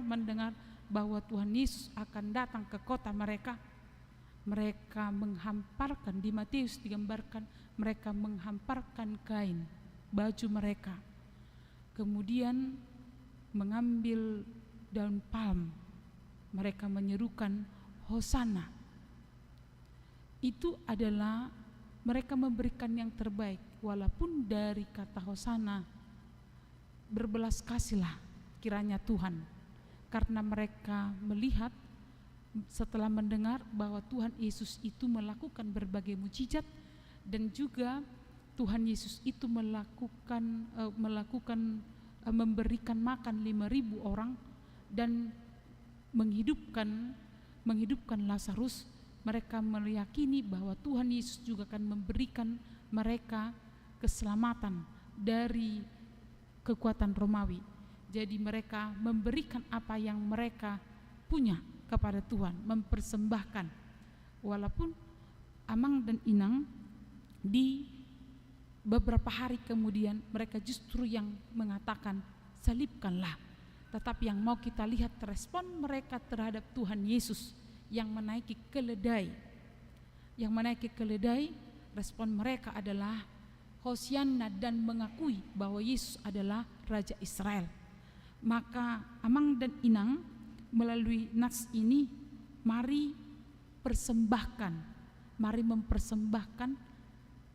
mendengar bahwa Tuhan Yesus akan datang ke kota mereka, mereka menghamparkan, di Matius digambarkan mereka menghamparkan kain, baju mereka, kemudian mengambil daun palm, mereka menyerukan Hosana. Itu adalah mereka memberikan yang terbaik, walaupun dari kata Hosana berbelas kasihlah kiranya Tuhan, karena mereka melihat setelah mendengar bahwa Tuhan Yesus itu melakukan berbagai mujizat, dan juga Tuhan Yesus itu memberikan makan 5.000 orang dan menghidupkan Lazarus. Mereka meyakini bahwa Tuhan Yesus juga akan memberikan mereka keselamatan dari kekuatan Romawi. Jadi mereka memberikan apa yang mereka punya kepada Tuhan, mempersembahkan. Walaupun Amang dan Inang di beberapa hari kemudian mereka justru yang mengatakan salibkanlah. Tetapi yang mau kita lihat respon mereka terhadap Tuhan Yesus yang menaiki keledai. Respon mereka adalah Hosianna dan mengakui bahwa Yesus adalah Raja Israel. Maka Amang dan Inang melalui nats ini mari mempersembahkan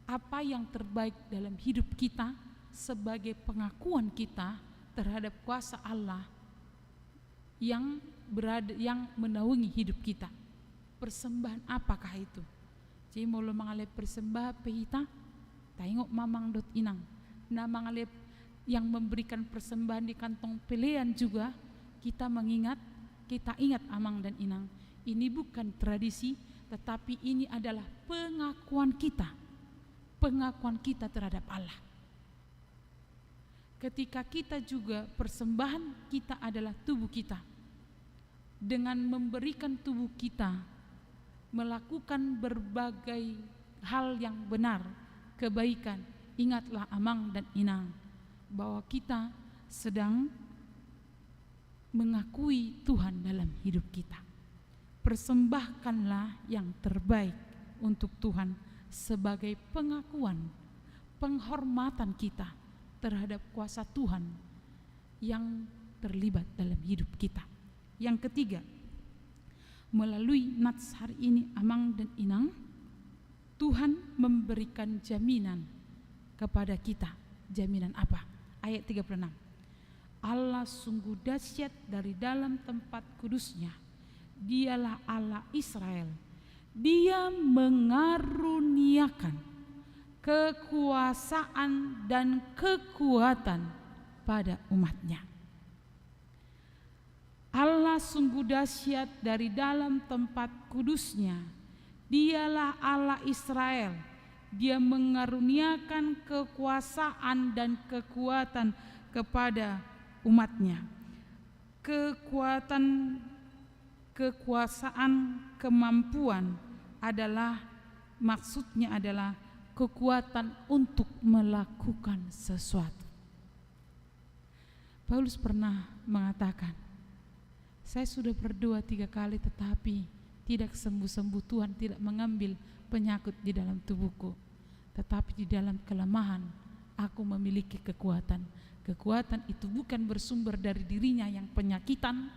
apa yang terbaik dalam hidup kita sebagai pengakuan kita terhadap kuasa Allah yang menaungi hidup kita. Persembahan apakah itu? Jadi mau mengalih persembahan pehita, tengok mamang dot inang. Nah mengalih yang memberikan persembahan di kantong pelean juga kita ingat Amang dan Inang. Ini bukan tradisi, tetapi ini adalah pengakuan kita terhadap Allah. Ketika kita juga persembahan kita adalah tubuh kita. Dengan memberikan tubuh kita melakukan berbagai hal yang benar, kebaikan, ingatlah Amang dan Inang bahwa kita sedang mengakui Tuhan dalam hidup kita. Persembahkanlah yang terbaik untuk Tuhan sebagai pengakuan, penghormatan kita terhadap kuasa Tuhan yang terlibat dalam hidup kita. Yang ketiga, melalui nats hari ini Amang dan Inang, Tuhan memberikan jaminan kepada kita. Jaminan apa? Ayat 36. Allah sungguh dahsyat dari dalam tempat kudusnya. Dialah Allah Israel. Dia mengaruniakan kekuasaan dan kekuatan pada umatnya. Allah sungguh dahsyat dari dalam tempat kudusnya. Dialah Allah Israel. Dia mengaruniakan kekuasaan dan kekuatan kepada umatnya. Kekuasaan, kemampuan maksudnya adalah kekuatan untuk melakukan sesuatu. Paulus pernah mengatakan, saya sudah berdoa 3 kali tetapi tidak sembuh-sembuh. Tuhan tidak mengambil penyakit di dalam tubuhku, tetapi di dalam kelemahan aku memiliki kekuatan. Kekuatan itu bukan bersumber dari dirinya yang penyakitan,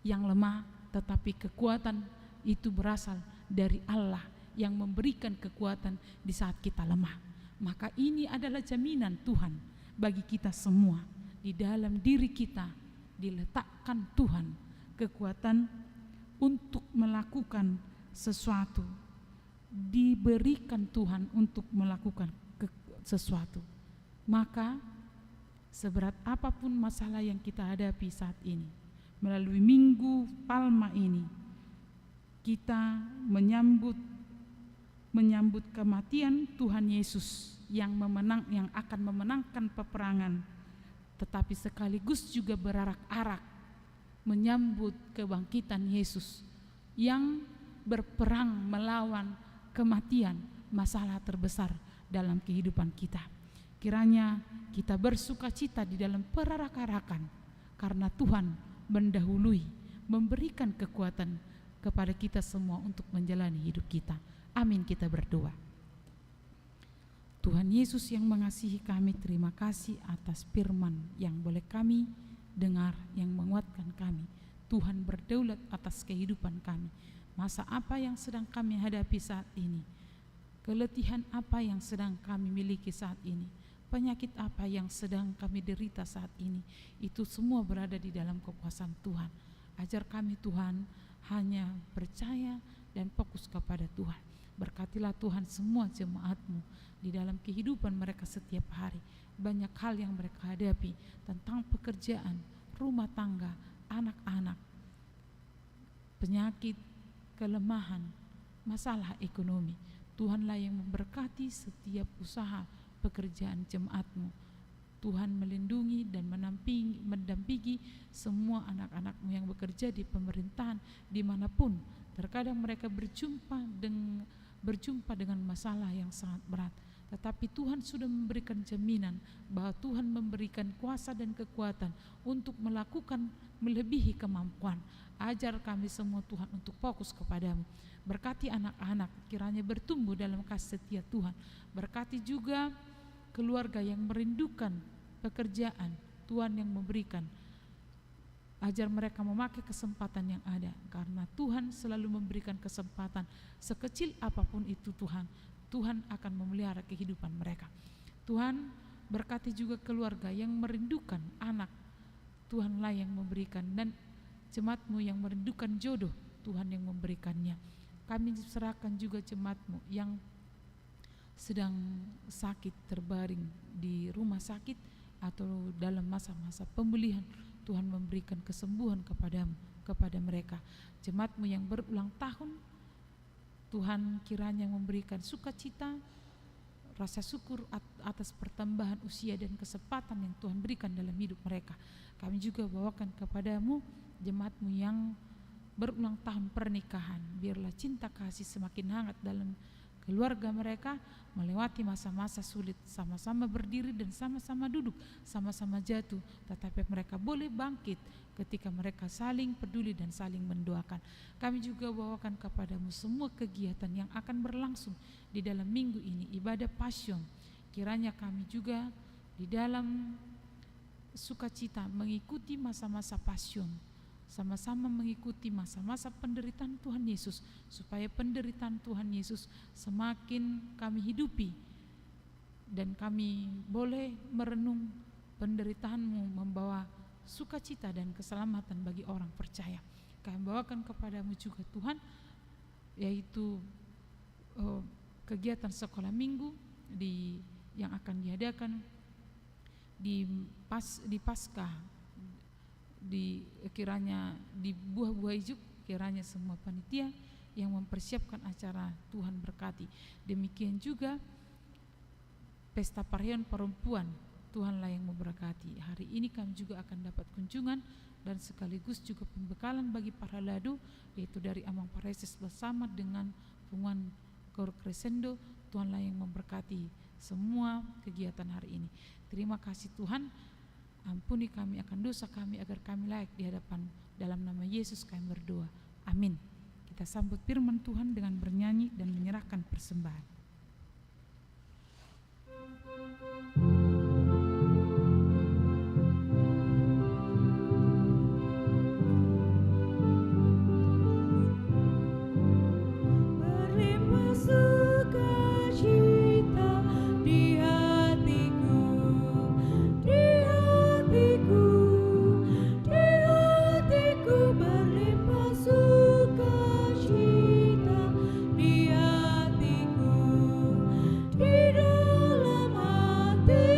yang lemah, tetapi kekuatan itu berasal dari Allah yang memberikan kekuatan di saat kita lemah. Maka ini adalah jaminan Tuhan bagi kita semua. Di dalam diri kita diletakkan Tuhan kekuatan untuk melakukan sesuatu, diberikan Tuhan untuk melakukan sesuatu. Maka seberat apapun masalah yang kita hadapi saat ini, melalui Minggu Palma ini kita menyambut kematian Tuhan Yesus yang akan memenangkan peperangan, tetapi sekaligus juga berarak-arak menyambut kebangkitan Yesus yang berperang melawan kematian, masalah terbesar dalam kehidupan kita. Kiranya kita bersukacita di dalam perarak-arakan karena Tuhan mendahului, memberikan kekuatan kepada kita semua untuk menjalani hidup kita. Amin, kita berdoa. Tuhan Yesus yang mengasihi kami, terima kasih atas firman yang boleh kami dengar, yang menguatkan kami. Tuhan berdaulat atas kehidupan kami. Masa apa yang sedang kami hadapi saat ini, keletihan apa yang sedang kami miliki saat ini, penyakit apa yang sedang kami derita saat ini, itu semua berada di dalam kekuasaan Tuhan. Ajar kami Tuhan hanya percaya dan fokus kepada Tuhan. Berkatilah Tuhan semua jemaat-Mu di dalam kehidupan mereka setiap hari. Banyak hal yang mereka hadapi tentang pekerjaan, rumah tangga, anak-anak, penyakit, kelemahan, masalah ekonomi. Tuhanlah yang memberkati setiap usaha pekerjaan jemaat-Mu. Tuhan melindungi dan mendampingi semua anak-anak-Mu yang bekerja di pemerintahan dimanapun. Terkadang mereka berjumpa dengan masalah yang sangat berat, tetapi Tuhan sudah memberikan jaminan bahwa Tuhan memberikan kuasa dan kekuatan untuk melakukan melebihi kemampuan. Ajar kami semua Tuhan untuk fokus kepadamu. Berkati anak-anak kiranya bertumbuh dalam kasih setia Tuhan. Berkati juga keluarga yang merindukan pekerjaan, Tuhan yang memberikan. Ajar mereka memakai kesempatan yang ada, karena Tuhan selalu memberikan kesempatan sekecil apapun itu Tuhan. Tuhan akan memelihara kehidupan mereka. Tuhan berkati juga keluarga yang merindukan anak, Tuhanlah yang memberikan, dan jemaat-Mu yang merindukan jodoh, Tuhan yang memberikannya. Kami serahkan juga jemaat-Mu yang sedang sakit, terbaring di rumah sakit atau dalam masa-masa pemulihan. Tuhan memberikan kesembuhan kepada mereka. Jemaat-Mu yang berulang tahun, Tuhan kiranya memberikan sukacita, rasa syukur atas pertambahan usia dan kesempatan yang Tuhan berikan dalam hidup mereka. Kami juga bawakan kepadamu jemaat-Mu yang berulang tahun pernikahan. Biarlah cinta kasih semakin hangat dalam keluarga mereka, melewati masa-masa sulit, sama-sama berdiri dan sama-sama duduk, sama-sama jatuh, tetapi mereka boleh bangkit ketika mereka saling peduli dan saling mendoakan. Kami juga bawakan kepadamu semua kegiatan yang akan berlangsung di dalam minggu ini, ibadah Passion. Kiranya kami juga di dalam sukacita mengikuti masa-masa Passion, sama-sama mengikuti masa-masa penderitaan Tuhan Yesus, supaya penderitaan Tuhan Yesus semakin kami hidupi dan kami boleh merenung penderitaan-Mu membawa sukacita dan keselamatan bagi orang percaya. Kami bawakan kepadamu juga Tuhan, yaitu kegiatan sekolah minggu yang akan diadakan di Paskah, kiranya di Buah-Buah Ijuk, kiranya semua panitia yang mempersiapkan acara Tuhan berkati. Demikian juga pesta parian perempuan, Tuhanlah yang memberkati. Hari ini kami juga akan dapat kunjungan dan sekaligus juga pembekalan bagi para ladu, yaitu dari Amang Pareses bersama dengan Punguan Kor Crescendo. Tuhanlah yang memberkati semua kegiatan hari ini. Terima kasih Tuhan. Ampuni kami akan dosa kami, agar kami layak di hadapan. Dalam nama Yesus kami berdoa. Amin. Kita sambut firman Tuhan dengan bernyanyi dan menyerahkan persembahan. Di dalam hati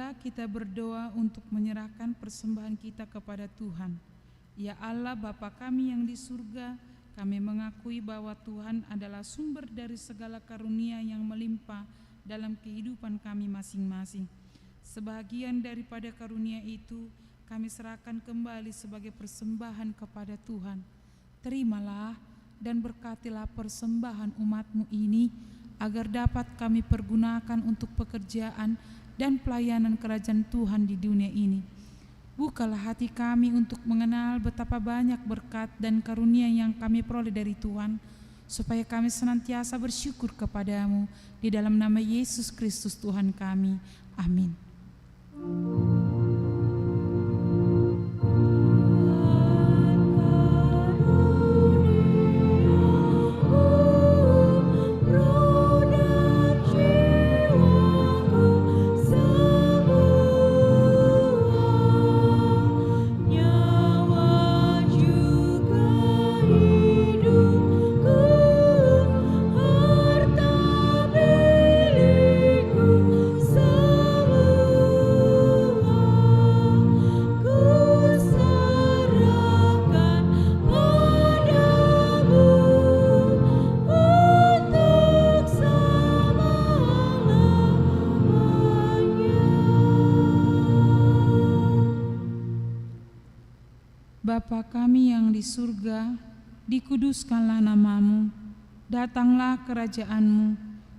Marilah kita berdoa untuk menyerahkan persembahan kita kepada Tuhan. Ya Allah Bapa kami yang di surga, kami mengakui bahwa Tuhan adalah sumber dari segala karunia yang melimpah dalam kehidupan kami masing-masing. Sebagian daripada karunia itu kami serahkan kembali sebagai persembahan kepada Tuhan. Terimalah dan berkatilah persembahan umat-Mu ini, agar dapat kami pergunakan untuk pekerjaan dan pelayanan kerajaan Tuhan di dunia ini. Bukalah hati kami untuk mengenal betapa banyak berkat dan karunia yang kami peroleh dari Tuhan, supaya kami senantiasa bersyukur kepadamu. Di dalam nama Yesus Kristus Tuhan kami. Amin. Bapa kami yang di surga, dikuduskanlah nama-Mu, datanglah kerajaan-Mu,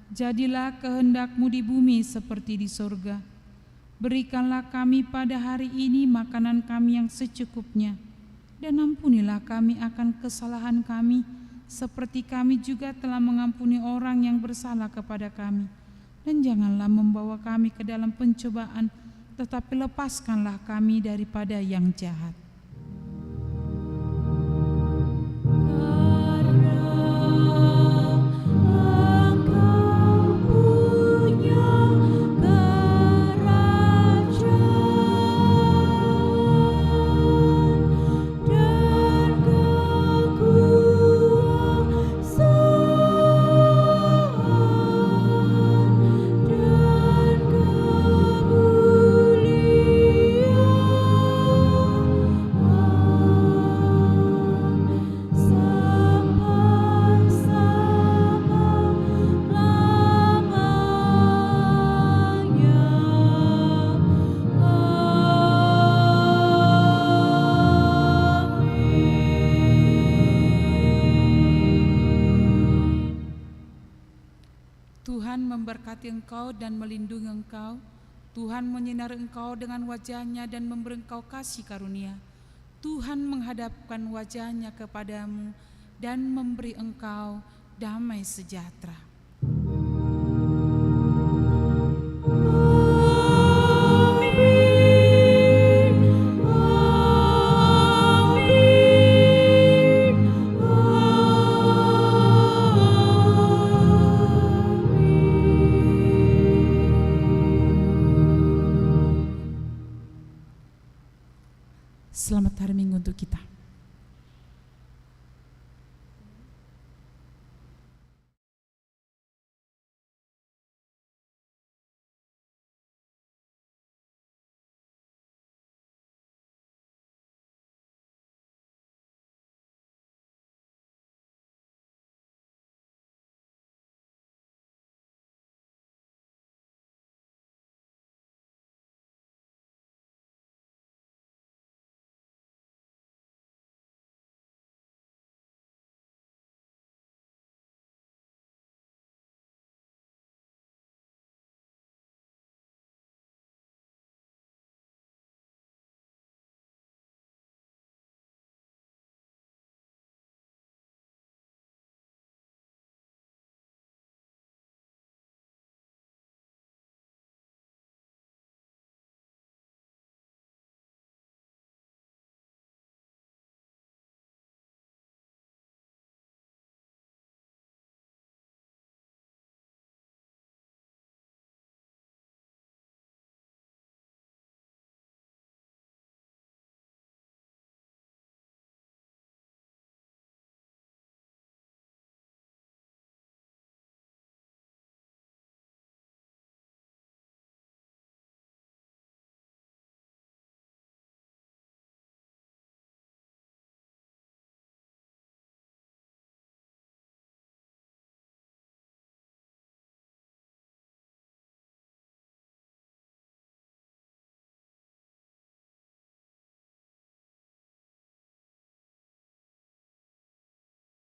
jadilah kehendak-Mu di bumi seperti di surga. Berikanlah kami pada hari ini makanan kami yang secukupnya, dan ampunilah kami akan kesalahan kami, seperti kami juga telah mengampuni orang yang bersalah kepada kami. Dan janganlah membawa kami ke dalam pencobaan, tetapi lepaskanlah kami daripada yang jahat. Tuhan memberkati engkau dan melindungi engkau. Tuhan menyinari engkau dengan wajah-Nya dan memberi engkau kasih karunia. Tuhan menghadapkan wajah-Nya kepadamu dan memberi engkau damai sejahtera.